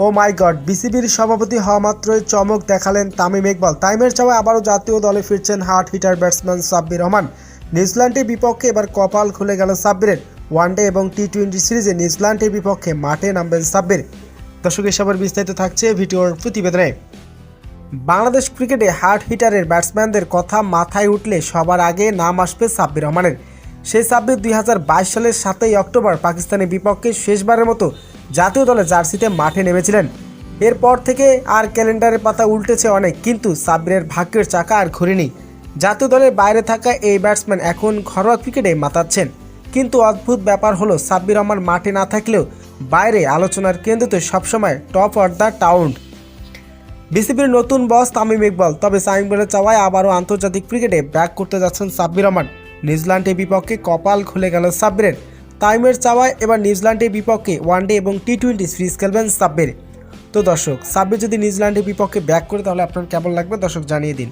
ও মাই god, বিসিবির সভাপতি হওয়া মাত্রই চমক দেখালেন তামিম ইকবাল। তামিমের চাওয়ায় আবারও জাতীয় দলে ফিরছেন hard hitter batsman Sabbir Rahman. নিউজিল্যান্ডের বিপক্ষে এবার কপাল খুলে গেল সাব্বিরের। ওয়ানডে এবং টি-20 সিরিজে নিউজিল্যান্ডের বিপক্ষে মাঠে নামবেন সাব্বির। দর্শক, এসবের বিস্তারিত থাকছে ভিডিওর প্রতিবেদনে। বাংলাদেশ ক্রিকেটে হার্ড হিটারের ব্যাটসম্যানদের কথা মাথায় উঠলে সবার আগে নাম আসবে সাব্বির রহমানের। সেই সাব্বির 2022 সালের 7ই অক্টোবর পাকিস্তানের বিপক্ষে শেষবারের মতো জাতীয় দলের জার্সিতে মাঠে নেমেছিলেন। এরপর থেকে আর ক্যালেন্ডারের পাতা উল্টেছে অনেক, কিন্তু সাব্বিরের ভাগ্যের চাকা আর ঘুরেনি। জাতীয় দলের বাইরে থাকা এই ব্যাটসম্যান এখন ঘরোয়া ক্রিকেটে মাতাচ্ছেন। কিন্তু অদ্ভুত ব্যাপার হলো, সাব্বির রহমান মাঠে না থাকলেও বাইরে আলোচনার কেন্দ্রতে সবসময় টপ অফ দ্য টাউন বিসিবির নতুন বস তামিম ইকবাল। তবে তামিম ইকবালের চাওয়ায় আবারও আন্তর্জাতিক ক্রিকেটে ব্যাক করতে যাচ্ছেন সাব্বির রহমান। নিউজিল্যান্ডের বিপক্ষে কপাল খুলে গেল সাব্বিরের। তামিমের চাওয়ায় এবার নিউজিল্যান্ডের বিপক্ষে ওয়ানডে এবং টি-20 সিরিজ খেলবেন সাব্বির। তো দর্শক, সাব্বির যদি নিউজিল্যান্ডের বিপক্ষে ব্যাক করে তাহলে আপনার কেমন লাগবে দর্শক জানিয়ে দিন।